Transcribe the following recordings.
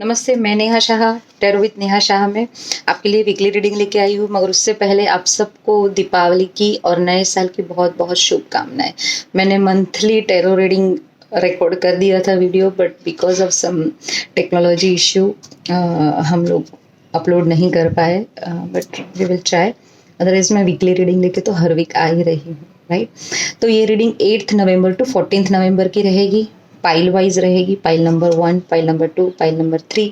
नमस्ते, मैं Neha Shah, tarot with Neha Shah में आपके लिए वीकली रीडिंग लेके आई हूँ। मगर उससे पहले आप सबको दीपावली की और नए साल की बहुत बहुत शुभकामनाएं। मैंने मंथली टैरो रीडिंग रिकॉर्ड कर दिया था video, but because of some technology issue हम लोग अपलोड नहीं कर पाए, but we will try. Otherwise मैं वीकली रीडिंग लेके तो हर वीक आ ही रही हूँ, राइट। तो ये रीडिंग 8 नवंबर टू 14 नवंबर की रहेगी। पाइल वाइज रहेगी, pile number 1, pile number 2, pile number 3।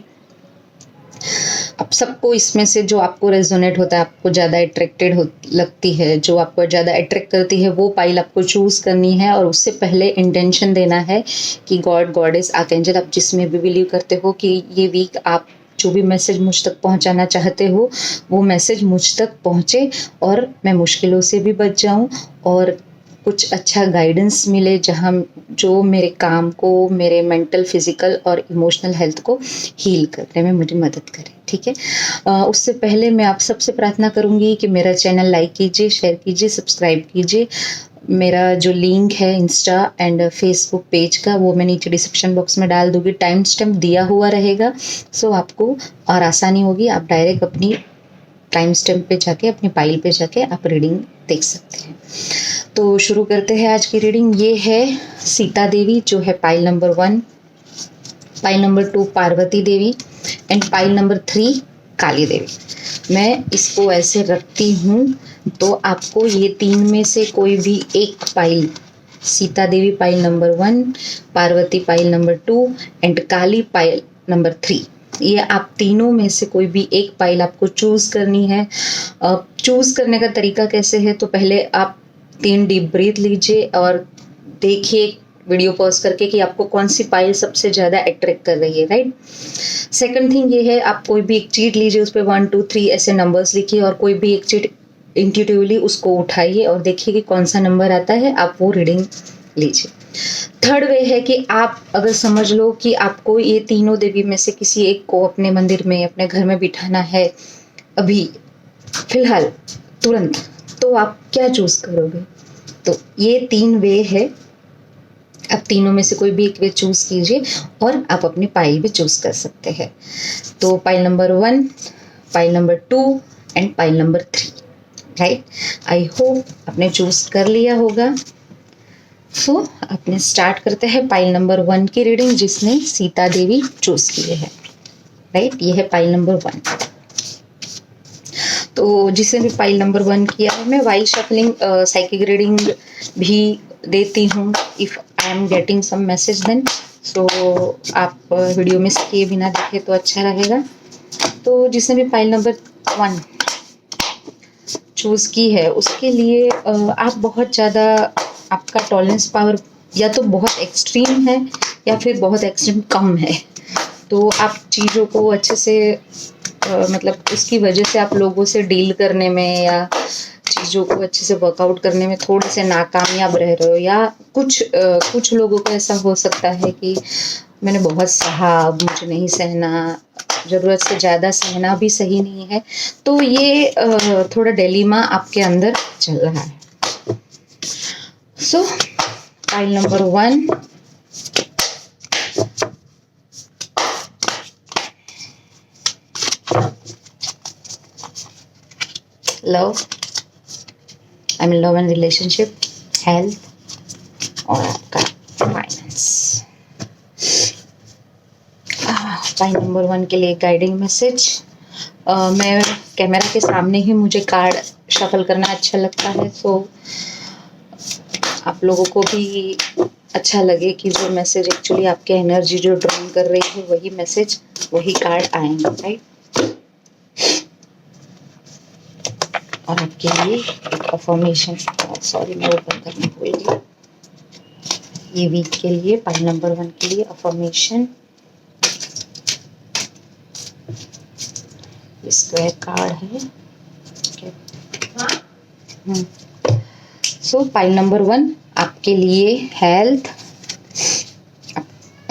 अब सबको इसमें से जो आपको रेजोनेट होता है, आपको ज़्यादा अट्रैक्टेड लगती है, जो आपको ज़्यादा अट्रैक्ट करती है, वो पाइल आपको चूज़ करनी है। और उससे पहले इंटेंशन देना है कि गॉड, गॉडेस, आर्कएंजल, आप जिसमें भी बिलीव करते हो कि ये वीक आप जो भी मैसेज मुझ तक पहुंचाना चाहते हो वो मैसेज मुझ तक पहुंचे और मैं मुश्किलों से भी बच जाऊं और कुछ अच्छा गाइडेंस मिले, जहाँ जो मेरे काम को, मेरे मेंटल, फिजिकल और इमोशनल हेल्थ को हील करने में मुझे मदद करे। ठीक है। उससे पहले मैं आप सबसे प्रार्थना करूंगी कि मेरा चैनल लाइक कीजिए, शेयर कीजिए, सब्सक्राइब कीजिए। मेरा जो लिंक है इंस्टा एंड फेसबुक पेज का, वो मैं नीचे डिस्क्रिप्शन बॉक्स में डाल दूंगी। टाइम स्टैम्प दिया हुआ रहेगा, सो आपको और आसानी होगी। आप डायरेक्ट अपनी टाइम स्टैम्प पे जाके, अपनी पाइल पे जाके आप रीडिंग देख सकते हैं। तो शुरू करते हैं आज की रीडिंग। ये है सीता देवी, जो है pile number 1, pile number 2 Parvati Devi and pile number 3 काली देवी। मैं इसको ऐसे रखती हूँ, तो आपको ये 3 में से कोई भी एक pile, Sita Devi pile number 1, Parvati pile number 2 and Kali pile number 3, ये आप तीनों में से कोई भी एक पाइल आपको चूज करनी है। चूज करने का तरीका कैसे है, तो पहले आप 3 डीप ब्रीथ लीजिए और देखिए वीडियो पॉज करके कि आपको कौन सी पाइल सबसे ज़्यादा अट्रैक्ट कर रही है, राइट। सेकंड थिंग ये है, आप कोई भी एक चीट लीजिए, उस पर 1, 2, 3 ऐसे नंबर्स लिखिए और कोई भी एक चीट इंट्यूटिवली उसको उठाइए और देखिए कि कौन सा नंबर आता है, आप वो रीडिंग लीजिए। थर्ड वे है कि आप अगर समझ लो कि आपको ये तीनों देवी में से किसी एक को अपने मंदिर में, अपने घर में बिठाना है अभी, फिलहाल, तुरंत, तो आप क्या चूज करोगे? तो ये 3 वे है, आप तीनों में से कोई भी एक वे चूज कीजिए और आप अपनी पाइल भी चूज कर सकते हैं। तो pile number 1, pile number 2 and pile number 3, right. I hope आपने चूज कर लिया होगा। सो अपने स्टार्ट करते हैं पाइल नंबर 1 की रीडिंग, जिसने सीता देवी चूज किए हैं, राइट। ये है पाइल नंबर 1। तो जिसे भी पाइल नंबर 1 किया है, मैं वाइल्ड शफलिंग साइकिक रीडिंग भी देती हूँ if I am getting some message then. So आप वीडियो मिस किए बिना देखे तो अच्छा रहेगा। तो जिसने भी पाइल नंबर 1 चूज की है, उसके लिए आप बहुत ज़्यादा, आपका टॉलरेंस पावर या तो बहुत एक्सट्रीम है या फिर बहुत एक्सट्रीम कम है। तो आप चीज़ों को अच्छे से मतलब उसकी वजह से आप लोगों से डील करने में या चीज़ों को अच्छे से वर्कआउट करने में थोड़े से नाकामयाब रह रहे हो, या कुछ लोगों को ऐसा हो सकता है कि मैंने बहुत सहा, अब मुझे नहीं सहना, ज़रूरत से ज़्यादा सहना भी सही नहीं है। तो ये थोड़ा डिलेमा आपके अंदर चल रहा है। सो pile number 1, love, I mean love and relationship, health और आपका फाइनेंस। पाइल नंबर 1 के लिए गाइडिंग मैसेज। मैं कैमरा के सामने ही मुझे कार्ड शफल करना अच्छा लगता है, सो आप लोगों को भी अच्छा लगे कि जो मैसेज एक्चुअली आपके एनर्जी जो ड्रॉइंग कर रही है, वही मैसेज, वही कार्ड आएंगे, राइट। और आपके लिए एक अफर्मेशन, सॉरी मैं ओपन करना भूल गई, ये वीक के लिए पाइल नंबर 1 के लिए अफर्मेशन, स्क्वायर कार्ड है। सो पाइल नंबर 1 आपके लिए हेल्थ,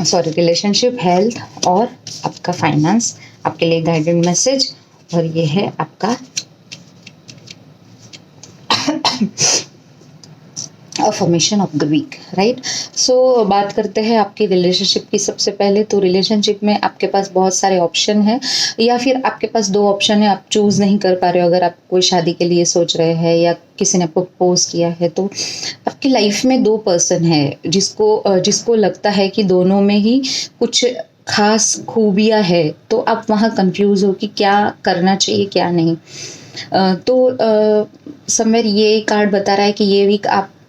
सॉरी रिलेशनशिप, हेल्थ और आपका फाइनेंस, आपके लिए गाइडेड मैसेज। और ये है आपका affirmation of the week, right. So बात करते हैं आपकी रिलेशनशिप की। सबसे पहले तो रिलेशनशिप में आपके पास बहुत सारे ऑप्शन हैं, या फिर आपके पास दो ऑप्शन है, आप चूज़ नहीं कर पा रहे हो। अगर आप कोई शादी के लिए सोच रहे हैं या किसी ने आपको प्रपोज किया है, तो आपकी लाइफ में दो पर्सन है जिसको लगता है कि दोनों में ही कुछ खास खूबियाँ है, तो आप वहाँ कंफ्यूज हो कि क्या करना चाहिए क्या नहीं। तो समवेयर ये कार्ड बता रहा है कि ये वीक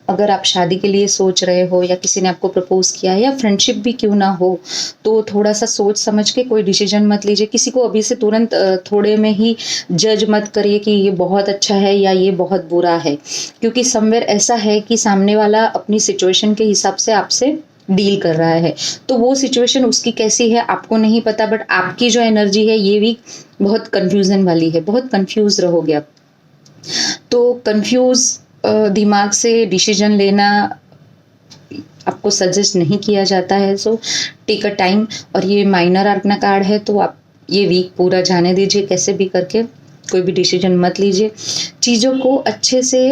अगर आप शादी के लिए सोच रहे हो या किसी ने आपको प्रपोज किया है या फ्रेंडशिप भी क्यों ना हो, तो थोड़ा सा सोच समझ के कोई डिसीजन मत लीजिए। किसी को अभी से तुरंत थोड़े में ही जज मत करिए कि ये बहुत अच्छा है या ये बहुत बुरा है, क्योंकि समवेयर ऐसा है कि सामने वाला अपनी सिचुएशन के हिसाब से आपसे डील कर रहा है। तो वो सिचुएशन उसकी कैसी है आपको नहीं पता, बट आपकी जो एनर्जी है ये वीक बहुत कंफ्यूजन वाली है, बहुत कंफ्यूज रहोगे आप। तो कंफ्यूज दिमाग से डिसीजन लेना आपको सजेस्ट नहीं किया जाता है। So take a time. और ये माइनर आर्कना कार्ड है, तो आप ये वीक पूरा जाने दीजिए, कैसे भी करके कोई भी डिसीजन मत लीजिए। चीज़ों को अच्छे से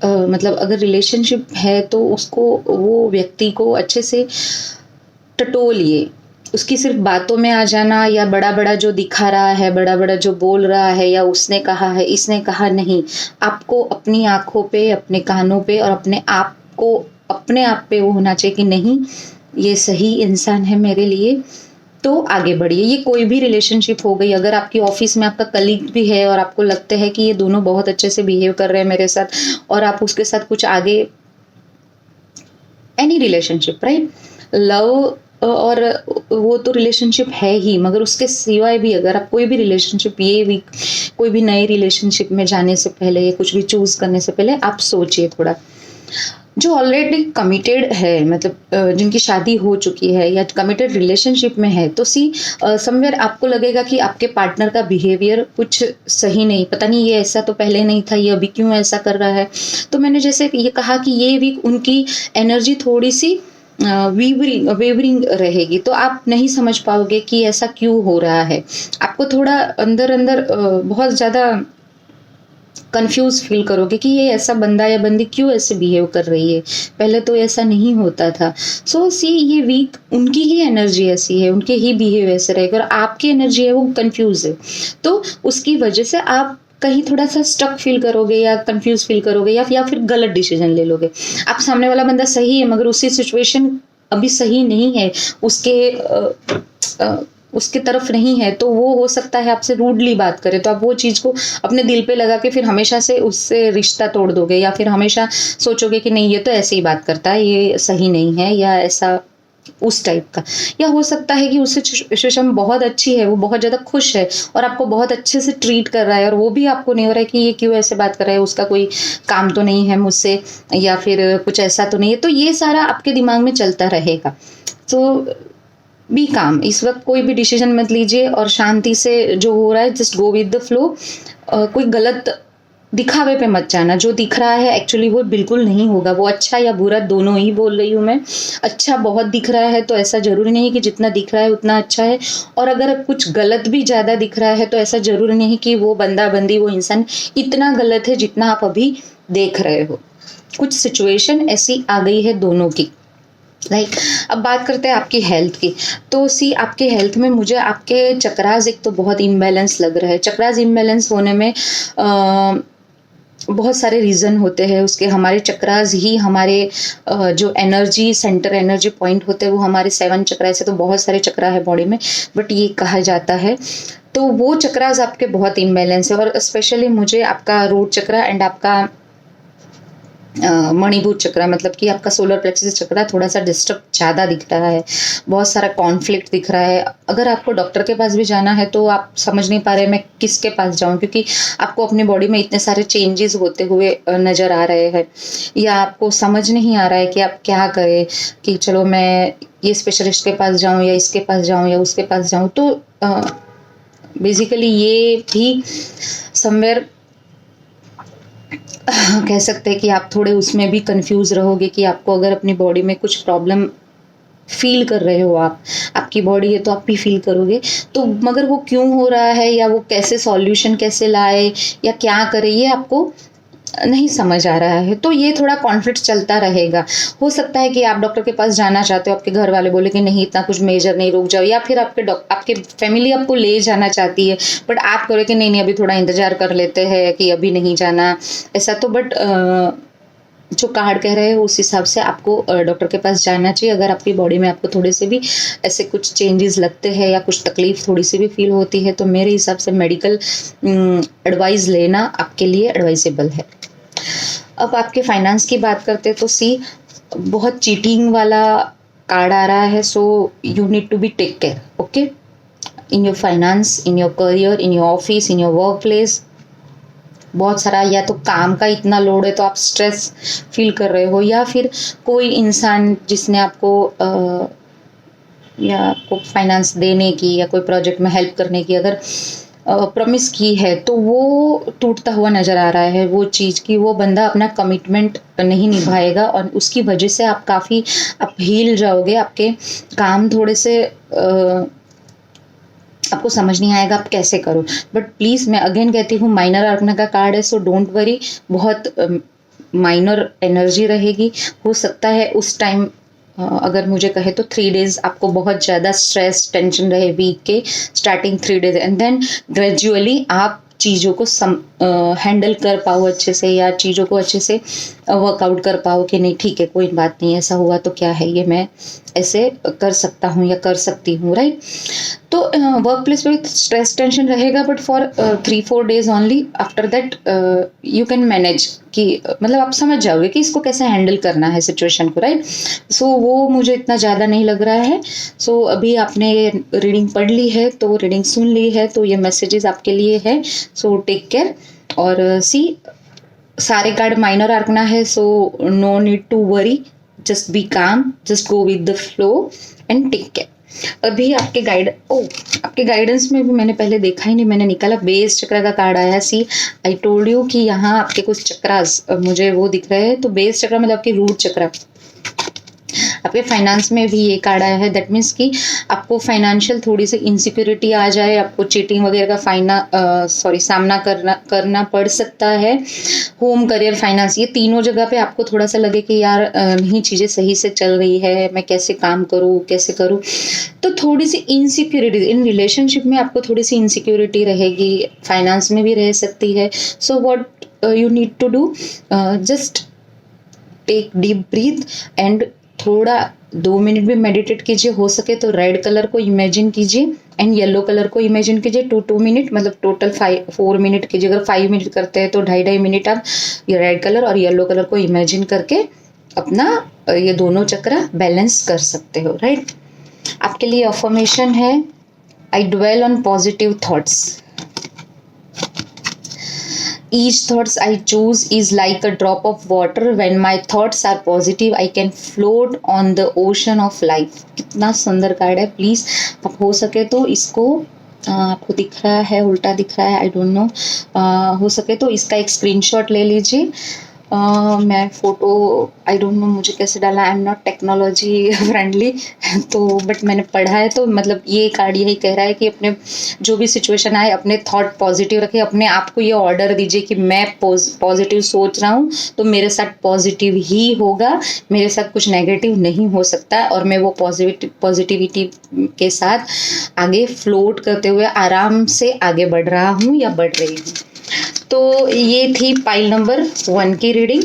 मतलब अगर रिलेशनशिप है तो उसको, वो व्यक्ति को अच्छे से टटोलिए। उसकी सिर्फ बातों में आ जाना या बड़ा बड़ा जो दिखा रहा है, बड़ा बड़ा जो बोल रहा है, या उसने कहा है इसने कहा, नहीं। आपको अपनी आंखों पे, अपने कानों पे और अपने आप पे वो होना चाहिए कि नहीं, ये सही इंसान है मेरे लिए, तो आगे बढ़िए। ये कोई भी रिलेशनशिप हो गई, अगर आपकी ऑफिस में आपका कलीग भी है और आपको लगता है कि ये दोनों बहुत अच्छे से बिहेव कर रहे हैं मेरे साथ, और आप उसके साथ कुछ आगे, एनी रिलेशनशिप, राइट, लव और वो तो रिलेशनशिप है ही, मगर उसके सिवाय भी अगर आप कोई भी रिलेशनशिप, ये भी कोई भी नए रिलेशनशिप में जाने से पहले या कुछ भी चूज करने से पहले आप सोचिए थोड़ा। जो ऑलरेडी कमिटेड है, मतलब जिनकी शादी हो चुकी है या कमिटेड रिलेशनशिप में है, तो समवेयर आपको लगेगा कि आपके पार्टनर का बिहेवियर कुछ सही नहीं, पता नहीं ये ऐसा तो पहले नहीं था, ये अभी क्यों ऐसा कर रहा है। तो मैंने जैसे ये कहा कि ये वीक उनकी एनर्जी थोड़ी सी वेवरिंग रहेगी, तो आप नहीं समझ पाओगे कि ऐसा क्यों हो रहा है। आपको थोड़ा अंदर अंदर बहुत ज़्यादा कंफ्यूज फील करोगे कि ये ऐसा बंदा या बंदी क्यों ऐसे बिहेव कर रही है, पहले तो ऐसा नहीं होता था। सो ये वीक उनकी ही एनर्जी ऐसी है, उनके ही बिहेव ऐसे रहेगा, और आपकी एनर्जी है वो कंफ्यूज है, तो उसकी वजह से आप कहीं थोड़ा सा स्टक फील करोगे या कंफ्यूज फील करोगे, या फिर गलत डिसीजन ले लोगे। आप सामने वाला बंदा सही है मगर उसकी सिचुएशन अभी सही नहीं है, उसके तरफ नहीं है, तो वो हो सकता है आपसे रूडली बात करे, तो आप वो चीज़ को अपने दिल पे लगा के फिर हमेशा से उससे रिश्ता तोड़ दोगे, या फिर हमेशा सोचोगे कि नहीं ये तो ऐसे ही बात करता है, ये सही नहीं है, या ऐसा उस टाइप का। या हो सकता है कि उससे सिचुएशन बहुत अच्छी है, वो बहुत ज़्यादा खुश है और आपको बहुत अच्छे से ट्रीट कर रहा है, और वो भी आपको नहीं हो रहा है कि ये क्यों ऐसे बात कर रहा है, उसका कोई काम तो नहीं है मुझसे, या फिर कुछ ऐसा तो नहीं है। तो ये सारा आपके दिमाग में चलता रहेगा। तो बी काम, इस वक्त कोई भी डिसीजन मत लीजिए और शांति से जो हो रहा है just go with the flow. कोई गलत दिखावे पे मत जाना, जो दिख रहा है एक्चुअली वो बिल्कुल नहीं होगा, वो अच्छा या बुरा दोनों ही बोल रही हूँ मैं। अच्छा बहुत दिख रहा है तो ऐसा ज़रूरी नहीं कि जितना दिख रहा है उतना अच्छा है, और अगर कुछ गलत भी ज़्यादा दिख रहा है तो ऐसा ज़रूरी नहीं कि वो बंदा बंदी, वो इंसान इतना गलत है जितना आप अभी देख रहे हो। कुछ सिचुएशन ऐसी आ गई है दोनों की। अब बात करते हैं आपकी हेल्थ की। तो आपके हेल्थ में मुझे आपके चक्रास एक तो बहुत इम्बैलेंस लग रहा है। चक्रास इम्बैलेंस होने में बहुत सारे रीज़न होते हैं उसके। हमारे चक्रास ही हमारे जो एनर्जी सेंटर, एनर्जी पॉइंट होते हैं वो हमारे 7 चक्रा से, तो बहुत सारे चक्रा है बॉडी में, बट ये कहा जाता है तो वो चक्रास आपके बहुत इम्बैलेंस है। और स्पेशली मुझे आपका रूट चक्रा एंड आपका मणिपुर चक्रा, मतलब कि आपका सोलर प्लेक्सस चक्रा थोड़ा सा डिस्टर्ब ज़्यादा दिख रहा है, बहुत सारा कॉन्फ्लिक्ट दिख रहा है। अगर आपको डॉक्टर के पास भी जाना है तो आप समझ नहीं पा रहे मैं किसके पास जाऊं, क्योंकि आपको अपनी बॉडी में इतने सारे चेंजेस होते हुए नज़र आ रहे हैं, या आपको समझ नहीं आ रहा है कि आप क्या करें, कि चलो मैं ये स्पेशलिस्ट के पास जाऊँ या इसके पास जाऊँ या उसके पास जाऊँ। तो बेसिकली ये भी समवेयर कह सकते हैं कि आप थोड़े उसमें भी कंफ्यूज रहोगे कि आपको अगर अपनी बॉडी में कुछ प्रॉब्लम फील कर रहे हो, आपकी बॉडी है तो आप भी फील करोगे, तो मगर वो क्यों हो रहा है या वो कैसे सॉल्यूशन कैसे लाए या क्या करे, ये आपको नहीं समझ आ रहा है, तो ये थोड़ा कॉन्फ्लिक्ट चलता रहेगा। हो सकता है कि आप डॉक्टर के पास जाना चाहते हो, आपके घर वाले बोले कि नहीं इतना कुछ मेजर नहीं, रुक जाओ, या फिर आपके फैमिली आपको ले जाना चाहती है, बट आप कहो कि नहीं नहीं अभी थोड़ा इंतजार कर लेते हैं कि अभी नहीं जाना, ऐसा। तो बट जो कार्ड कह रहे हैं उस हिसाब से आपको डॉक्टर के पास जाना चाहिए। अगर आपकी बॉडी में आपको थोड़े से भी ऐसे कुछ चेंजेस लगते हैं या कुछ तकलीफ थोड़ी सी भी फील होती है, तो मेरे हिसाब से मेडिकल एडवाइस लेना आपके लिए एडवाइजेबल है। अब आपके फाइनेंस की बात करते हैं तो सी बहुत चीटिंग वाला कार्ड आ रहा है, so you need to be take care, okay, in your finance, in your career, in your office, in your work place. बहुत सारा या तो काम का इतना लोड है तो आप स्ट्रेस फील कर रहे हो, या फिर कोई इंसान जिसने आपको या आपको फाइनेंस देने की या कोई प्रोजेक्ट में हेल्प करने की अगर प्रॉमिस की है तो वो टूटता हुआ नज़र आ रहा है, वो चीज़ की वो बंदा अपना कमिटमेंट नहीं निभाएगा और उसकी वजह से आप काफ़ी आप हिल जाओगे, आपके काम थोड़े से आपको समझ नहीं आएगा आप कैसे करो। बट प्लीज़ मैं अगेन कहती हूँ माइनर आर्कना का कार्ड है, सो डोंट वरी, बहुत माइनर एनर्जी रहेगी। हो सकता है उस टाइम अगर मुझे कहे तो 3 डेज़ आपको बहुत ज़्यादा स्ट्रेस टेंशन रहे वीक के starting 3 days, and then gradually आप चीज़ों को हैंडल कर पाओ अच्छे से, या चीज़ों को अच्छे से वर्कआउट कर पाओ कि नहीं ठीक है कोई बात नहीं, ऐसा हुआ तो क्या है, ये मैं ऐसे कर सकता हूँ या कर सकती हूँ, राइट। तो वर्क प्लेस पे स्ट्रेस टेंशन रहेगा, but for 3-4 days only, after that you can manage, कि मतलब आप समझ जाओगे कि इसको कैसे हैंडल करना है सिचुएशन को, राइट। सो वो मुझे इतना ज़्यादा नहीं लग रहा है। सो अभी आपने रीडिंग पढ़ ली है, तो रीडिंग सुन ली है, तो ये मैसेजेस आपके लिए है, सो टेक केयर। और सी सारे कार्ड माइनर आर्कना है, so no need to worry, just be calm, just go with the flow and take care. अभी आपके गाइडेंस में भी मैंने पहले देखा ही नहीं, मैंने निकाला बेस चक्र का कार्ड आया। सी आई टोल्ड यू कि यहाँ आपके कुछ चक्रास मुझे वो दिख रहे हैं, तो बेस चक्र मतलब आपकी रूट चक्र, आपके फाइनेंस में भी ये कार्ड आया है। दैट मीन्स कि आपको फाइनेंशियल थोड़ी सी इनसिक्योरिटी आ जाए, आपको चीटिंग वगैरह का सामना करना पड़ सकता है। होम, करियर, फाइनेंस, ये तीनों जगह पे आपको थोड़ा सा लगे कि यार नहीं चीज़ें सही से चल रही है, मैं कैसे काम करूँ, कैसे करूँ, तो थोड़ी सी इनसिक्योरिटी इन रिलेशनशिप में आपको थोड़ी सी इनसिक्योरिटी रहेगी, फाइनेंस में भी रह सकती है। So what you need to do, just take deep breath and थोड़ा 2 मिनट भी मेडिटेट कीजिए। हो सके तो रेड कलर को इमेजिन कीजिए एंड येलो कलर को इमेजिन कीजिए। 2 मिनट मतलब टोटल 4 मिनट कीजिए। अगर 5 मिनट करते हैं तो 2.5 मिनट आप ये रेड कलर और येलो कलर को इमेजिन करके अपना ये दोनों चक्र बैलेंस कर सकते हो, राइट। आपके लिए अफर्मेशन है, I dwell on positive thoughts. Each thoughts I choose is like a drop of water. When my thoughts are positive, I can float on the ocean of life. कितना सुंदर card है। Please आप हो सके तो इसको आपको दिख रहा है, उल्टा दिख रहा है, आई डोंट नो, हो सके तो इसका एक स्क्रीनशॉट ले लीजिए। मैं फ़ोटो आई डोंट नो मुझे कैसे डाला, I am not technology friendly, तो बट मैंने पढ़ा है, तो मतलब ये कार्ड यही कह रहा है कि अपने जो भी सिचुएशन आए अपने थॉट पॉजिटिव रखें, अपने आप को ये ऑर्डर दीजिए कि मैं पॉजिटिव सोच रहा हूँ तो मेरे साथ पॉजिटिव ही होगा, मेरे साथ कुछ नेगेटिव नहीं हो सकता, और मैं वो पॉजिटिविटी के साथ आगे फ्लोट करते हुए आराम से आगे बढ़ रहा हूँ या बढ़ रही हूँ। तो ये थी पाइल नंबर 1 की रीडिंग,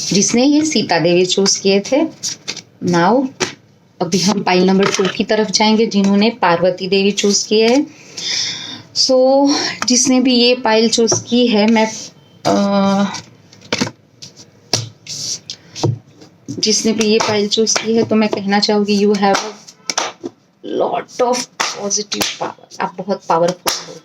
जिसने ये सीता देवी चूज किए थे। नाउ अभी हम पाइल नंबर 2 की तरफ जाएंगे, जिन्होंने पार्वती देवी चूज किए है। सो जिसने भी ये पाइल चूज की है, जिसने भी ये पाइल चूज की है, तो मैं कहना चाहूँगी you have a lot of positive power. आप बहुत पावरफुल हो,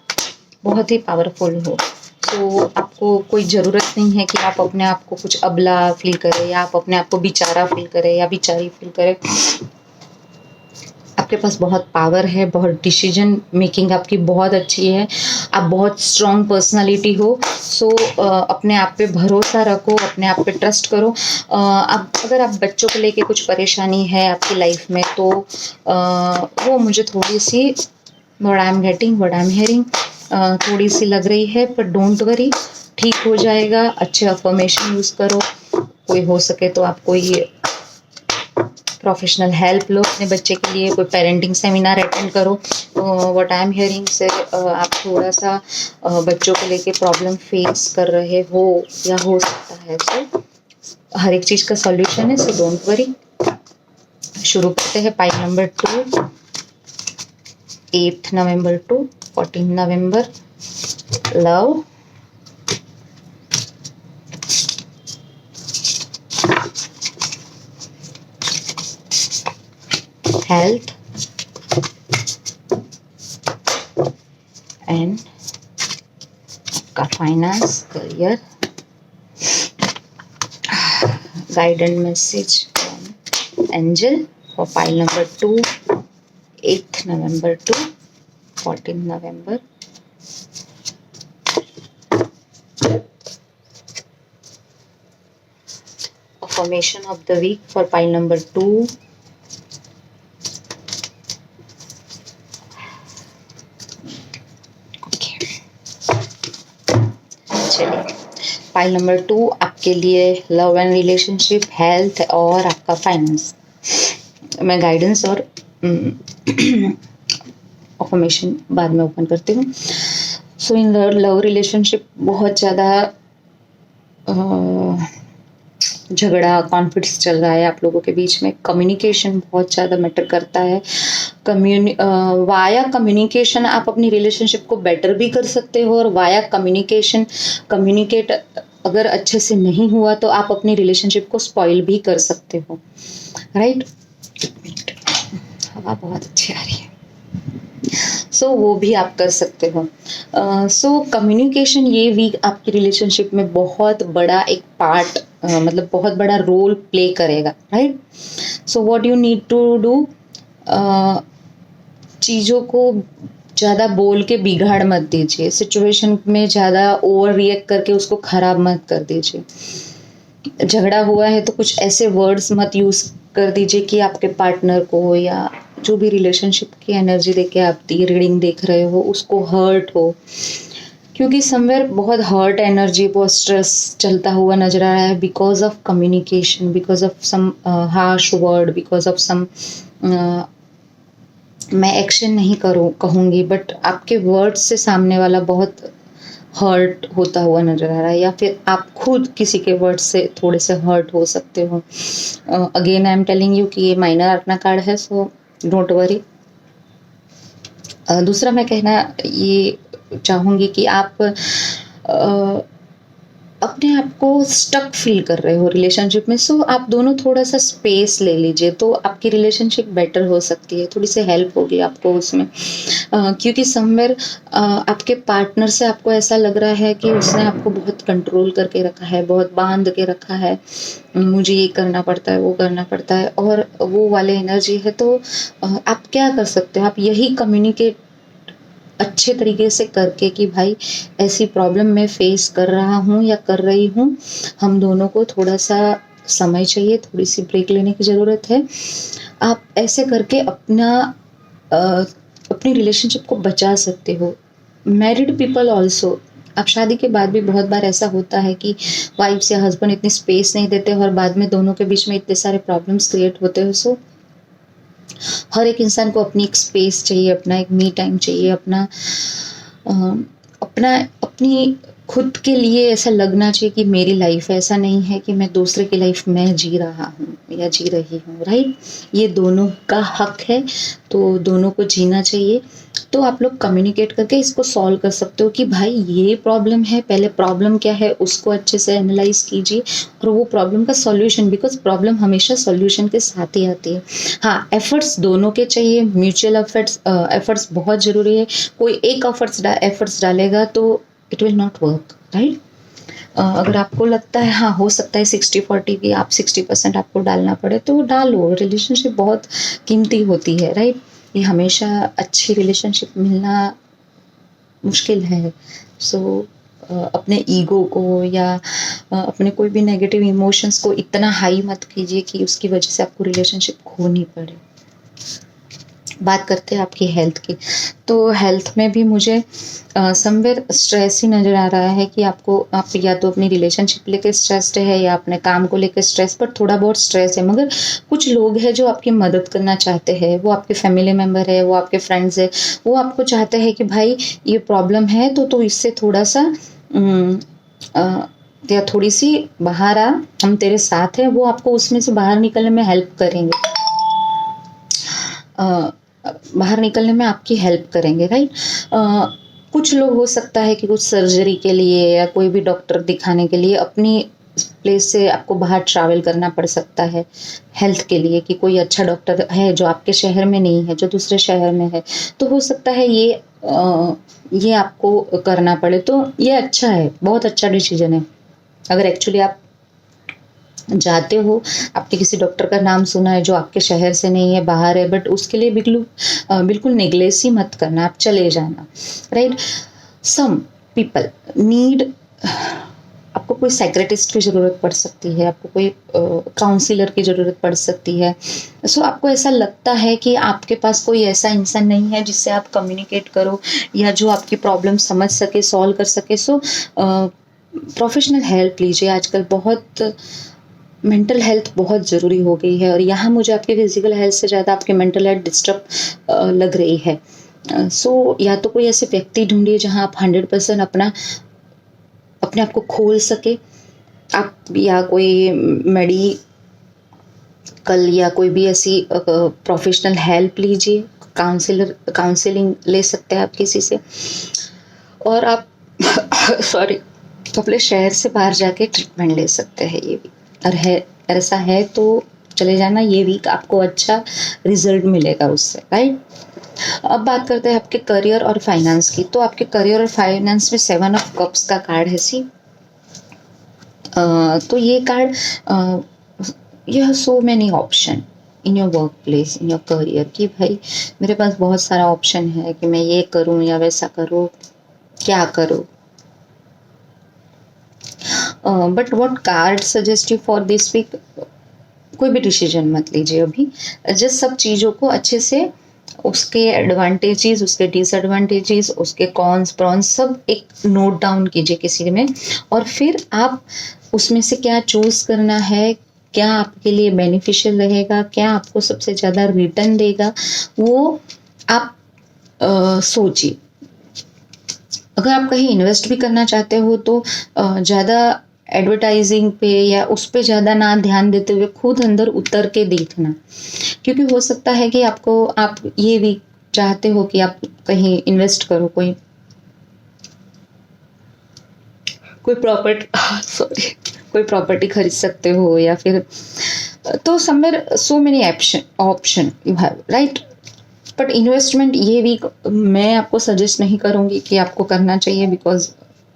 बहुत ही पावरफुल हो। तो आपको कोई ज़रूरत नहीं है कि आप अपने आप को कुछ अबला फील करें, या आप अपने आप को बेचारा फील करें या बेचारी फील करें। आपके पास बहुत पावर है, बहुत डिसीजन मेकिंग आपकी बहुत अच्छी है, आप बहुत स्ट्रॉन्ग पर्सनालिटी हो। सो अपने आप पे भरोसा रखो, अपने आप पे ट्रस्ट करो। अगर आप बच्चों को लेके कुछ परेशानी है आपकी लाइफ में, तो वो मुझे थोड़ी see what I am getting, what I am hearing, थोड़ी सी लग रही है, पर डोंट वरी, ठीक हो जाएगा। अच्छे अफर्मेशन यूज़ करो, कोई हो सके तो आप कोई प्रोफेशनल हेल्प लो अपने बच्चे के लिए, कोई पेरेंटिंग सेमिनार अटेंड करो। व्हाट आई एम हियरिंग से आप थोड़ा सा बच्चों को लेके प्रॉब्लम फेस कर रहे हो या हो सकता है, सो हर एक चीज़ का सॉल्यूशन है, सो डोंट वरी। शुरू करते हैं pile number 2, 8 November to 14 November. Love, health and आपका finance, career, guidance message from angel for file number 2, 8 November to 14 November. Affirmation of the week for pile number 2. चलिए, pile number 2 आपके लिए love and relationship, health और आपका finance. मैं guidance और affirmation बाद में ओपन करती हूँ। सो इन लव रिलेशनशिप बहुत ज़्यादा झगड़ा, कॉन्फ्लिक्ट्स चल रहा है आप लोगों के बीच में। कम्युनिकेशन बहुत ज़्यादा मैटर करता है। वाया कम्युनिकेशन आप अपनी रिलेशनशिप को बेटर भी कर सकते हो, और वाया कम्युनिकेट अगर अच्छे से नहीं हुआ तो आप अपनी रिलेशनशिप को स्पॉइल भी कर सकते हो, राइट। हवा बहुत अच्छी आ रही है, सो वो भी आप कर सकते हो। सो कम्युनिकेशन ये वीक आपकी रिलेशनशिप में बहुत बड़ा एक पार्ट, मतलब बहुत बड़ा रोल प्ले करेगा, right. So what you need to do, चीज़ों को ज़्यादा बोल के बिगाड़ मत दीजिए, सिचुएशन में ज़्यादा ओवर रिएक्ट करके उसको ख़राब मत कर दीजिए। झगड़ा हुआ है तो कुछ ऐसे वर्ड्स मत यूज़ कर दीजिए कि आपके पार्टनर को या जो भी रिलेशनशिप की एनर्जी देके आप रीडिंग देख रहे हो उसको हर्ट हो, क्योंकि समवेयर बहुत हर्ट एनर्जी, बहुत स्ट्रेस चलता हुआ नजर आ रहा है because of communication, because of some harsh word, because of some, मैं एक्शन नहीं कहूँगी बट आपके वर्ड से सामने वाला बहुत हर्ट होता हुआ नजर आ रहा है, या फिर आप खुद किसी के वर्ड से थोड़े से हर्ट हो सकते हो। Again I am telling you कि ये माइनर आर्कना कार्ड है, सो डोंट वरी। दूसरा मैं कहना ये चाहूँगी कि आप अपने आप को स्टक फील कर रहे हो रिलेशनशिप में, सो आप दोनों थोड़ा सा स्पेस ले लीजिए तो आपकी रिलेशनशिप बेटर हो सकती है, थोड़ी सी हेल्प होगी आपको उसमें। क्योंकि समवेयर आपके पार्टनर से आपको ऐसा लग रहा है कि उसने आपको बहुत कंट्रोल करके रखा है, बहुत बांध के रखा है, मुझे ये करना पड़ता है, वो करना पड़ता है, और वो वाले एनर्जी है। तो आप क्या कर सकते हो, आप यही कम्युनिकेट अच्छे तरीके से करके कि भाई ऐसी प्रॉब्लम मैं फेस कर रहा हूँ या कर रही हूँ, हम दोनों को थोड़ा सा समय चाहिए, थोड़ी सी ब्रेक लेने की ज़रूरत है। आप ऐसे करके अपनी रिलेशनशिप को बचा सकते हो। मैरिड पीपल ऑल्सो, अब शादी के बाद भी बहुत बार ऐसा होता है कि वाइफ या हस्बैंड इतनी स्पेस नहीं देते और बाद में दोनों के बीच में इतने सारे प्रॉब्लम्स क्रिएट होते हैं। सो हर एक इंसान को अपनी एक स्पेस चाहिए, अपना एक मी टाइम चाहिए, अपनी खुद के लिए ऐसा लगना चाहिए कि मेरी लाइफ है, ऐसा नहीं है कि मैं दूसरे की लाइफ में जी रहा हूँ या जी रही हूँ, राइट। ये दोनों का हक है, तो दोनों को जीना चाहिए। तो आप लोग कम्युनिकेट करके इसको सॉल्व कर सकते हो कि भाई ये प्रॉब्लम है, पहले प्रॉब्लम क्या है उसको अच्छे से एनालाइज कीजिए और वो प्रॉब्लम का सॉल्यूशन, बिकॉज प्रॉब्लम हमेशा सॉल्यूशन के साथ ही आती है। हाँ, एफर्ट्स दोनों के चाहिए, म्यूचुअल एफर्ट्स बहुत ज़रूरी है। कोई एक एफर्ट्स डालेगा तो it will not work, right. अगर आपको लगता है हाँ हो सकता है 60-40 की आप 60% आपको डालना पड़े तो डालो, रिलेशनशिप बहुत कीमती होती है, राइट। ये हमेशा अच्छी रिलेशनशिप मिलना मुश्किल है। सो अपने ईगो को या अपने कोई भी नेगेटिव इमोशंस को इतना हाई मत कीजिए कि उसकी वजह से आपको रिलेशनशिप खोनी पड़े। बात करते हैं आपकी हेल्थ की। तो हेल्थ में भी मुझे समवेयर स्ट्रेस ही नज़र आ रहा है कि आप या तो अपनी रिलेशनशिप लेके स्ट्रेस्ड है या अपने काम को लेकर स्ट्रेस, पर थोड़ा बहुत स्ट्रेस है। मगर कुछ लोग हैं जो आपकी मदद करना चाहते हैं, वो आपके फैमिली मेम्बर है, वो आपके फ्रेंड्स है, वो आपको चाहते हैं कि भाई ये प्रॉब्लम है तो इससे थोड़ा सा या थोड़ी सी बाहर आ, हम तेरे साथ हैं, वो आपको उसमें से बाहर निकलने में हेल्प करेंगे, बाहर निकलने में आपकी हेल्प करेंगे, राइट। कुछ लोग हो सकता है कि कुछ सर्जरी के लिए या कोई भी डॉक्टर दिखाने के लिए अपनी प्लेस से आपको बाहर ट्रैवल करना पड़ सकता है हेल्थ के लिए, कि कोई अच्छा डॉक्टर है जो आपके शहर में नहीं है, जो दूसरे शहर में है, तो हो सकता है ये आपको करना पड़े। तो ये अच्छा है, बहुत अच्छा डिसीजन है। अगर एक्चुअली आप जाते हो, आपने किसी डॉक्टर का नाम सुना है जो आपके शहर से नहीं है, बाहर है, बट उसके लिए बिल्कुल नेग्लेक्ट ही मत करना, आप चले जाना, राइट। सम पीपल नीड, आपको कोई साइकियाट्रिस्ट की ज़रूरत पड़ सकती है, आपको कोई काउंसलर की ज़रूरत पड़ सकती है। सो आपको ऐसा लगता है कि आपके पास कोई ऐसा इंसान नहीं है जिससे आप कम्युनिकेट करो या जो आपकी प्रॉब्लम समझ सके, सॉल्व कर सके। सो प्रोफेशनल हेल्प लीजिए। आजकल बहुत मेंटल हेल्थ बहुत ज़रूरी हो गई है, और यहाँ मुझे आपकी फिजिकल हेल्थ से ज़्यादा आपकी मेंटल हेल्थ डिस्टर्ब लग रही है। सो या तो कोई ऐसे व्यक्ति ढूंढिए जहाँ आप 100% अपने आप को खोल सके आप, या कोई मेडिकल या कोई भी ऐसी प्रोफेशनल हेल्प लीजिए, काउंसलिंग ले सकते हैं आप किसी से, और आप सॉरी अपने शहर से बाहर जाके ट्रीटमेंट ले सकते हैं। ये भी और है, ऐसा है तो चले जाना, ये वीक आपको अच्छा रिजल्ट मिलेगा उससे, राइट। अब बात करते हैं आपके करियर और फाइनेंस की। तो आपके करियर और फाइनेंस में 7 ऑफ कप्स का कार्ड है। सी तो ये card, you have so many option in your work place, in your career, कि भाई मेरे पास बहुत सारा ऑप्शन है कि मैं ये करूँ या वैसा करूँ, क्या करूँ। But what card suggest you for this week, कोई भी डिसीजन मत लीजिए अभी, जस्ट सब चीज़ों को अच्छे से, उसके एडवांटेजेस, उसके डिसएडवांटेजेस, उसके कॉन्स प्रॉन्स सब एक नोट डाउन कीजिए किसी में, और फिर आप उसमें से क्या चूज करना है, क्या आपके लिए बेनिफिशियल रहेगा, क्या आपको सबसे ज़्यादा रिटर्न देगा, वो आप सोचिए। अगर आप कहीं इन्वेस्ट भी करना चाहते हो तो ज़्यादा एडवर्टाइजिंग पे या उस पे ज़्यादा ना ध्यान देते हुए खुद अंदर उतर के देखना, क्योंकि हो सकता है कि आप ये भी चाहते हो कि आप कहीं इन्वेस्ट करो, कोई प्रॉपर्टी खरीद सकते हो, या फिर तो somewhere so many option you have, right. But investment ये भी मैं आपको सजेस्ट नहीं करूँगी कि आपको करना चाहिए, because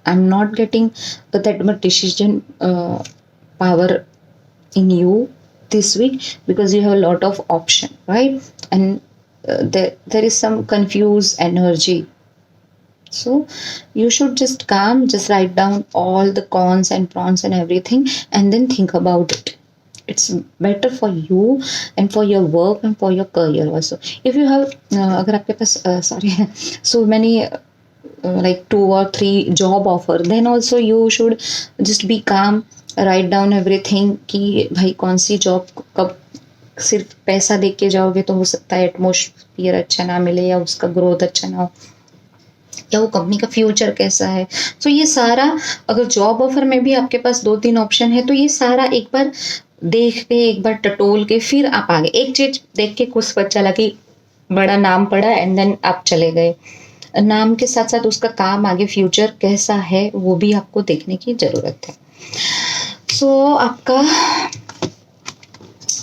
I am not getting that much decision power in you this week, because you have a lot of option, right? And there is some confused energy, so you should just calm, just write down all the cons and pros and everything, and then think about it. It's better for you and for your work and for your career also. If you have अगर आपके पास so many like 2 or 3 job offer, then also you should just be calm, write down everything, कि भाई कौन सी job कब सिर्फ पैसा देख के जाओगे तो हो सकता है एटमोस्फियर अच्छा ना मिले, या उसका ग्रोथ अच्छा ना हो, या वो कंपनी का फ्यूचर कैसा है। तो ये सारा, अगर जॉब ऑफर में भी आपके पास 2-3 ऑप्शन है, तो ये सारा एक बार देख के, एक बार टटोल के फिर आप आगे। एक चीज देख के कुछ पता चला कि बड़ा नाम पड़ा एंड देन आप चले गए, नाम के साथ साथ उसका काम आगे फ्यूचर कैसा है वो भी आपको देखने की ज़रूरत है। सो आपका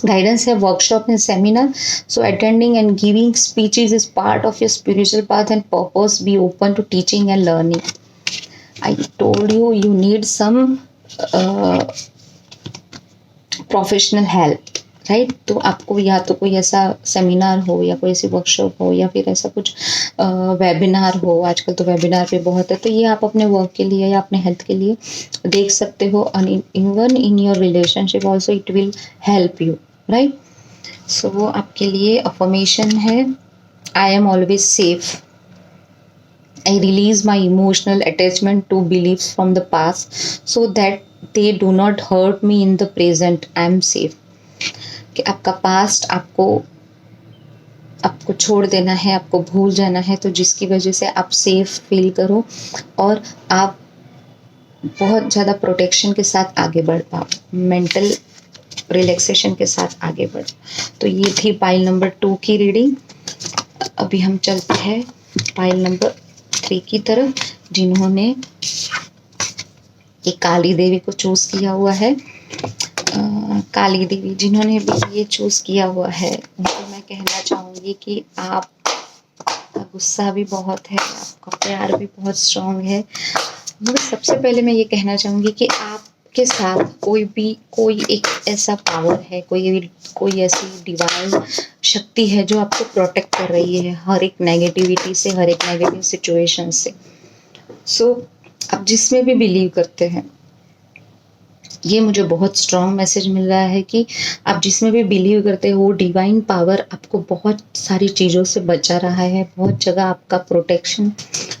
गाइडेंस है workshop and seminar, so attending and giving speeches is part of your spiritual path and purpose, be open to teaching and learning. I told you need some professional help, right. तो आपको या तो कोई ऐसा seminar हो, या कोई ऐसी वर्कशॉप हो, या फिर ऐसा कुछ वेबिनार हो, आजकल तो वेबिनार पे बहुत है, तो ये आप अपने वर्क के लिए या अपने हेल्थ के लिए देख सकते हो, और even in your relationship also it will help you, right. So आपके लिए अफर्मेशन है, I am always safe. I release my emotional attachment to beliefs from the past so that they do not hurt me in the present. I am safe. कि आपका past आपको आपको छोड़ देना है, आपको भूल जाना है, तो जिसकी वजह से आप सेफ फील करो और आप बहुत ज़्यादा प्रोटेक्शन के साथ आगे बढ़ पाओ, मेंटल रिलैक्सेशन के साथ आगे बढ़। तो ये थी पाइल नंबर 2 की रीडिंग। अभी हम चलते हैं पाइल नंबर 3 की तरफ, जिन्होंने ये काली देवी को चूज किया हुआ है। काली देवी जिन्होंने भी ये चूज किया हुआ है, उनको मैं कहना चाहूँगी कि आपका गुस्सा भी बहुत है, आपका प्यार भी बहुत स्ट्रांग है, मगर सबसे पहले मैं ये कहना चाहूँगी कि आपके साथ कोई एक ऐसा पावर है, कोई ऐसी डिवाइन शक्ति है जो आपको प्रोटेक्ट कर रही है हर एक नेगेटिविटी से, हर एक नेगेटिव सिचुएशन से। सो आप जिसमें भी बिलीव करते हैं, ये मुझे बहुत स्ट्रॉन्ग मैसेज मिल रहा है कि आप जिसमें भी बिलीव करते हो वो डिवाइन पावर आपको बहुत सारी चीज़ों से बचा रहा है, बहुत जगह आपका प्रोटेक्शन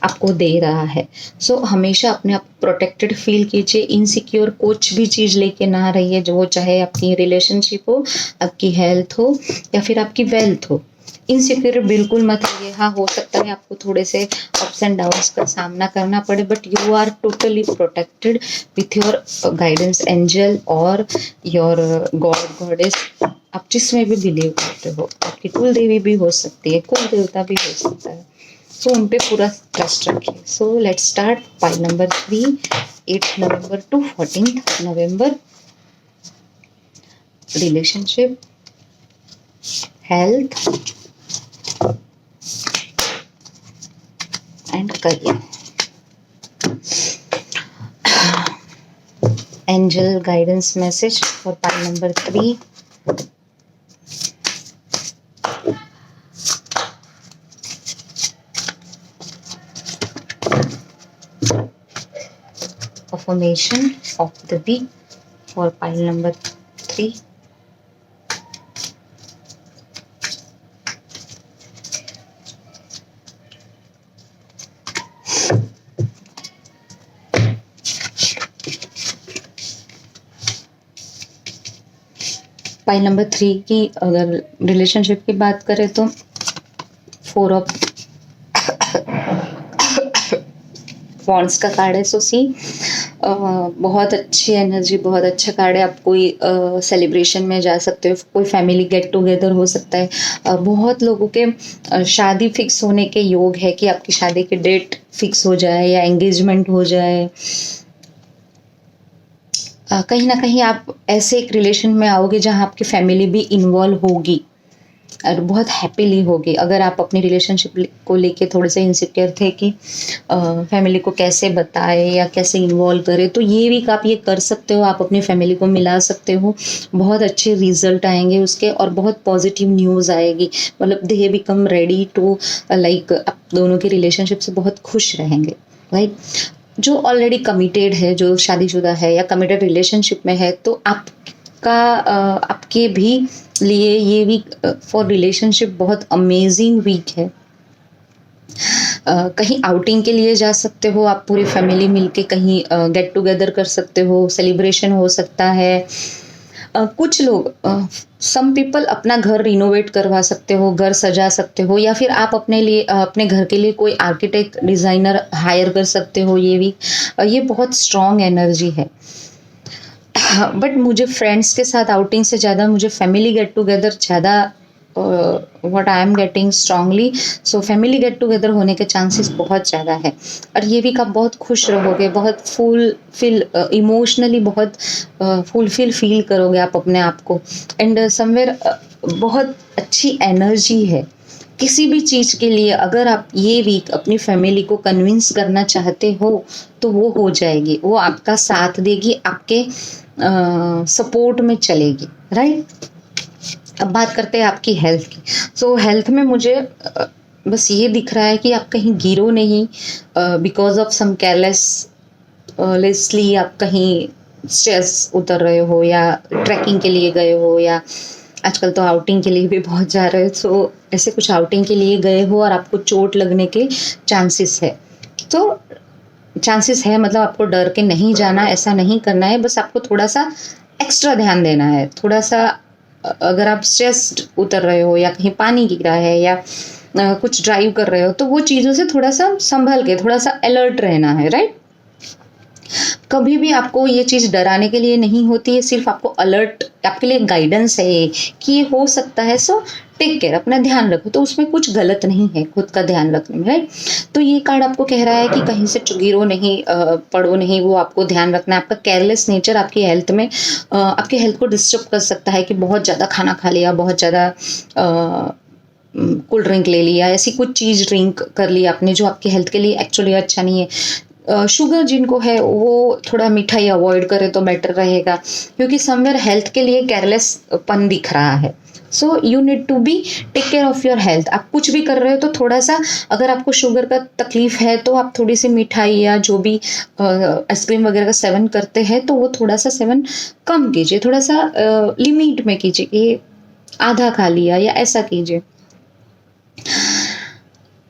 आपको दे रहा है। सो हमेशा अपने आप प्रोटेक्टेड फील कीजिए। इनसिक्योर कुछ भी चीज़ लेके ना रहिए, जो वो चाहे आपकी रिलेशनशिप हो, आपकी हेल्थ हो या फिर आपकी वेल्थ हो। इनसिक्योर बिल्कुल मत रहिए। हाँ, हो सकता है आपको थोड़े से अप्स एंड डाउन्स का सामना करना पड़े, but you are totally protected with your guidance angel और योर गॉड गॉडेस। आप जिसमें भी बिलीव करते हो, आपकी कुल देवी भी हो सकती है, कुल देवता भी हो सकता है, सो उन पे पूरा ट्रस्ट रखिए। So let's start pile number 3, 8 November to 14 November. Relationship, health and career. Angel guidance message for pile number 3. Affirmation of the week for pile number 3. Pile number 3 की अगर रिलेशनशिप की बात करें तो 4 ऑफ वॉन्ड्स का card है। सो सी बहुत अच्छी एनर्जी, बहुत अच्छा कार्ड है। आप कोई सेलिब्रेशन में जा सकते हो, कोई फैमिली गेट टुगेदर हो सकता है। बहुत लोगों के शादी फिक्स होने के योग है कि आपकी शादी की डेट फिक्स हो जाए या एंगेजमेंट हो जाए। कहीं ना कहीं आप ऐसे एक रिलेशन में आओगे जहां आपकी फैमिली भी इन्वॉल्व होगी और बहुत हैप्पीली होगी। अगर आप अपनी रिलेशनशिप को लेके थोड़े से इनसिक्योर थे कि फैमिली को कैसे बताए या कैसे इन्वॉल्व करें, तो ये वीक आप ये कर सकते हो, आप अपनी फैमिली को मिला सकते हो। बहुत अच्छे रिजल्ट आएंगे उसके और बहुत पॉजिटिव न्यूज़ आएगी। मतलब they become ready to like आप दोनों की रिलेशनशिप से बहुत खुश रहेंगे, राइट। जो ऑलरेडी कमिटेड है, जो शादीशुदा है या कमिटेड रिलेशनशिप में है, तो आपके भी लिए ये वीक फॉर रिलेशनशिप बहुत अमेजिंग वीक है। कहीं आउटिंग के लिए जा सकते हो, आप पूरी फैमिली मिलके कहीं गेट टुगेदर कर सकते हो, सेलिब्रेशन हो सकता है। कुछ लोग सम पीपल अपना घर रिनोवेट करवा सकते हो, घर सजा सकते हो, या फिर आप अपने लिए अपने घर के लिए कोई आर्किटेक्ट डिज़ाइनर हायर कर सकते हो। ये वीक ये बहुत स्ट्रॉन्ग एनर्जी है। बट मुझे फ्रेंड्स के साथ आउटिंग से ज़्यादा मुझे फैमिली गेट टुगेदर ज़्यादा what I am getting strongly. So family get together होने के चांसेस बहुत ज़्यादा है और ये वीक आप बहुत खुश रहोगे, बहुत फुलफिल इमोशनली बहुत फुलफिल फील करोगे आप अपने आप को। एंड समवेयर बहुत अच्छी एनर्जी है किसी भी चीज़ के लिए। अगर आप ये वीक अपनी फैमिली को कन्विंस करना चाहते हो तो वो हो जाएगी, वो आपका साथ देगी, आपके सपोर्ट में चलेगी, राइट। अब बात करते हैं आपकी हेल्थ की। सो हेल्थ में मुझे बस ये दिख रहा है कि आप कहीं गिरो नहीं बिकॉज ऑफ सम केयरलेसली आप कहीं स्ट्रेस उतर रहे हो या ट्रैकिंग के लिए गए हो या आजकल तो आउटिंग के लिए भी बहुत जा रहे हो, तो ऐसे कुछ आउटिंग के लिए गए हो और आपको चोट लगने के चांसेस है। तो चांसेस है मतलब आपको डर के नहीं जाना, ऐसा नहीं करना है, बस आपको थोड़ा सा एक्स्ट्रा ध्यान देना है। थोड़ा सा अगर आप स्ट्रेस्ड उतर रहे हो या कहीं पानी गिरा है या कुछ ड्राइव कर रहे हो, तो वो चीज़ों से थोड़ा सा संभल के, थोड़ा सा अलर्ट रहना है, राइट। कभी भी आपको ये चीज़ डराने के लिए नहीं होती है, सिर्फ आपको अलर्ट, आपके लिए गाइडेंस है ये कि ये हो सकता है, सो टेक केयर, अपना ध्यान रखो। तो उसमें कुछ गलत नहीं है खुद का ध्यान रखने में, राइट। तो ये कार्ड आपको कह रहा है कि कहीं से गिरो नहीं, पड़ो नहीं, वो आपको ध्यान रखना है। आपका केयरलेस नेचर आपकी हेल्थ में आपकी हेल्थ को डिस्टर्ब कर सकता है कि बहुत ज़्यादा खाना खा लिया, बहुत ज़्यादा कोल्ड ड्रिंक ले लिया, ऐसी कुछ चीज़ ड्रिंक कर ली आपने जो आपकी हेल्थ के लिए एक्चुअली अच्छा नहीं है। शुगर जिनको है वो थोड़ा मिठाई अवॉइड करे तो बेटर रहेगा, क्योंकि समवेयर हेल्थ के लिए केयरलेसपन दिख रहा है। So you need to be take care of your health. आप कुछ भी कर रहे हो तो थोड़ा सा, अगर आपको शुगर का तकलीफ है तो आप थोड़ी सी मिठाई या जो भी आइसक्रीम वगैरह का सेवन करते हैं तो वो थोड़ा सा सेवन कम कीजिए, थोड़ा सा लिमिट में कीजिए, कि आधा खा लिया या ऐसा कीजिए।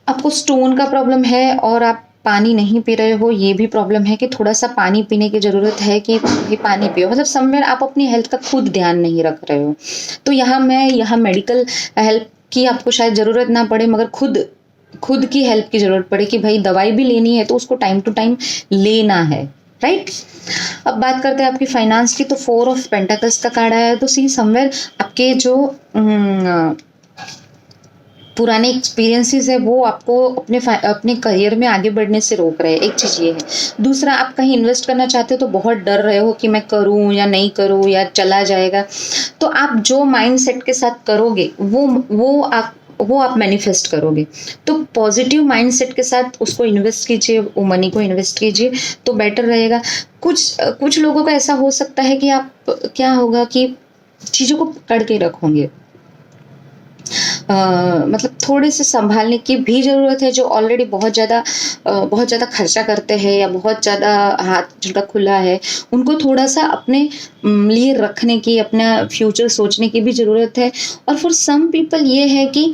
आपको स्टोन का प्रॉब्लम है और आप पानी नहीं पी रहे हो, ये भी प्रॉब्लम है कि थोड़ा सा पानी पीने की ज़रूरत है, कि पानी पियो। मतलब समवेयर आप अपनी हेल्थ का खुद ध्यान नहीं रख रहे हो। तो यहाँ मेडिकल हेल्प की आपको शायद ज़रूरत ना पड़े, मगर खुद की हेल्प की ज़रूरत पड़े कि भाई दवाई भी लेनी है तो उसको टाइम टू टाइम लेना है, राइट। अब बात करते हैं आपकी फाइनेंस की। तो 4 ऑफ पेंटाकल्स का कार्ड आया है। तो सी समवेयर आपके जो पुराने एक्सपीरियंसेस है वो आपको अपने करियर में आगे बढ़ने से रोक रहे हैं, एक चीज़ ये है। दूसरा, आप कहीं इन्वेस्ट करना चाहते हो तो बहुत डर रहे हो कि मैं करूं या नहीं करूं या चला जाएगा। तो आप जो माइंडसेट के साथ करोगे वो आप मैनिफेस्ट करोगे। तो पॉजिटिव माइंडसेट के साथ उसको इन्वेस्ट कीजिए, वो मनी को इन्वेस्ट कीजिए तो बेटर रहेगा। कुछ लोगों का ऐसा हो सकता है कि आप, क्या होगा कि चीज़ों को पकड़ के रखोगे, मतलब थोड़े से संभालने की भी ज़रूरत है। जो ऑलरेडी बहुत ज़्यादा खर्चा करते हैं या बहुत ज़्यादा हाथ जिनका खुला है, उनको थोड़ा सा अपने लिए रखने की, अपना फ्यूचर सोचने की भी ज़रूरत है। और फॉर सम पीपल ये है कि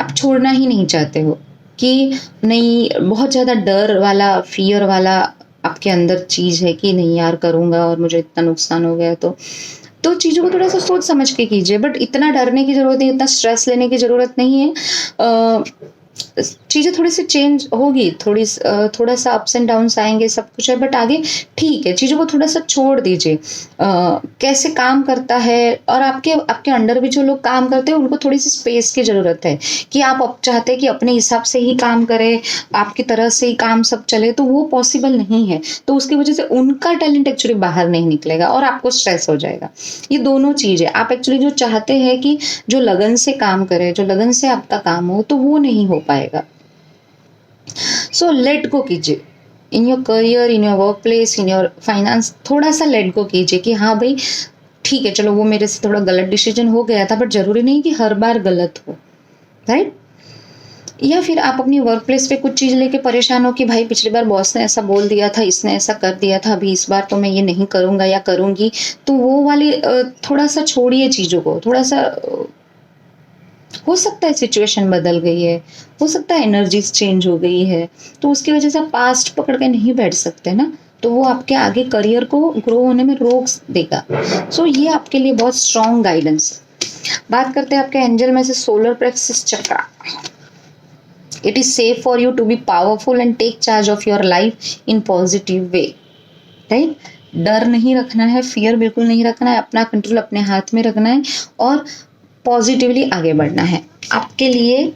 आप छोड़ना ही नहीं चाहते हो, कि नहीं, बहुत ज़्यादा डर वाला, फियर वाला आपके अंदर चीज़ है कि नहीं यार करूँगा और मुझे इतना नुकसान हो गया। तो चीज़ों को थोड़ा सा सोच समझ के कीजिए, बट इतना डरने की ज़रूरत नहीं, इतना स्ट्रेस लेने की ज़रूरत नहीं है। चीज़ें थोड़ी सी चेंज होगी, थोड़ा सा अप्स एंड डाउन्स आएंगे, सब कुछ है, बट आगे ठीक है। चीज़ों को थोड़ा सा छोड़ दीजिए। कैसे काम करता है, और आपके अंडर भी जो लोग काम करते हैं उनको थोड़ी सी स्पेस की ज़रूरत है, कि आप अब चाहते हैं कि अपने हिसाब से ही काम करें, आपकी तरह से ही काम सब चले, तो वो पॉसिबल नहीं है। तो उसकी वजह से उनका टैलेंट एक्चुअली बाहर नहीं निकलेगा और आपको स्ट्रेस हो जाएगा। ये दोनों चीज़ है। आप एक्चुअली जो चाहते हैं कि जो लगन से काम करे, जो लगन से आपका काम हो, तो वो नहीं हो पाएगा। सो लेट गो कीजिए इन your career, in your work place, in your finance. थोड़ा सा लेट गो कीजिए कि हाँ भाई ठीक है, चलो वो मेरे से थोड़ा गलत डिसीजन हो गया था, बट जरूरी नहीं कि हर बार गलत हो, राइट। या फिर आप अपनी वर्क प्लेस पे कुछ चीज़ लेके परेशान हो कि भाई पिछली बार बॉस ने ऐसा बोल दिया था, इसने ऐसा कर दिया था, अभी इस बार तो मैं ये नहीं करूँगा या करूँगी। तो वो वाली थोड़ा सा छोड़िए चीज़ों को, थोड़ा सा हो सकता है सिचुएशन बदल गई है, हो सकता है एनर्जीज चेंज हो गई है, तो उसकी वजह से आप पास्ट पकड़ के नहीं बैठ सकते ना, तो वो आपके आगे करियर को ग्रो होने में रोक देगा। सो ये आपके लिए बहुत स्ट्रॉन्ग गाइडेंस है। बात करते हैं आपके एंजल में से solar plexus chakra. It is safe for you to be powerful and take charge of your life in positive way, right. डर नहीं रखना है, फियर बिल्कुल नहीं रखना है, अपना कंट्रोल अपने हाथ में रखना है और पॉजिटिवली आगे बढ़ना है। आपके लिए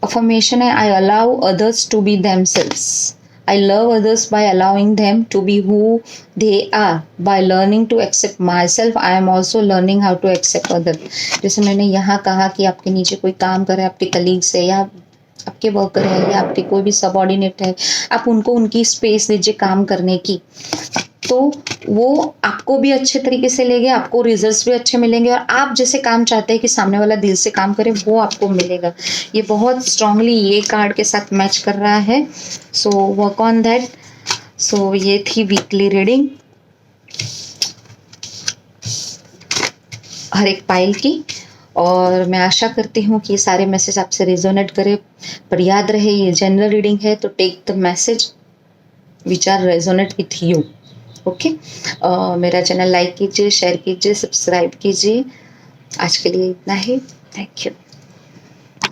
अफर्मेशन है, I allow others to be themselves, I love others by allowing them to be who they are, by learning to accept myself I am also learning how to accept other. जैसे मैंने यहाँ कहा कि आपके नीचे कोई काम करे, आपके कलीग्स है या आपके वर्कर है या आपके कोई भी सबऑर्डिनेट है, आप उनको उनकी स्पेस दीजिए काम करने की, तो वो आपको भी अच्छे तरीके से लेंगे, आपको रिजल्ट्स भी अच्छे मिलेंगे और आप जैसे काम चाहते हैं कि सामने वाला दिल से काम करे, वो आपको मिलेगा। ये बहुत स्ट्रांगली ये कार्ड के साथ मैच कर रहा है। So work on that. So ये थी वीकली रीडिंग। हर एक पाइल की। और मैं आशा करती हूँ कि ये सारे मैसेज आपसे रिजोनेट करे। पर याद रहे ये जनरल रीडिंग है, तो take the message which are resonate with you. Okay, मेरा चैनल लाइक कीजिए, शेयर कीजिए, सब्सक्राइब कीजिए। आज के लिए इतना ही। Thank you.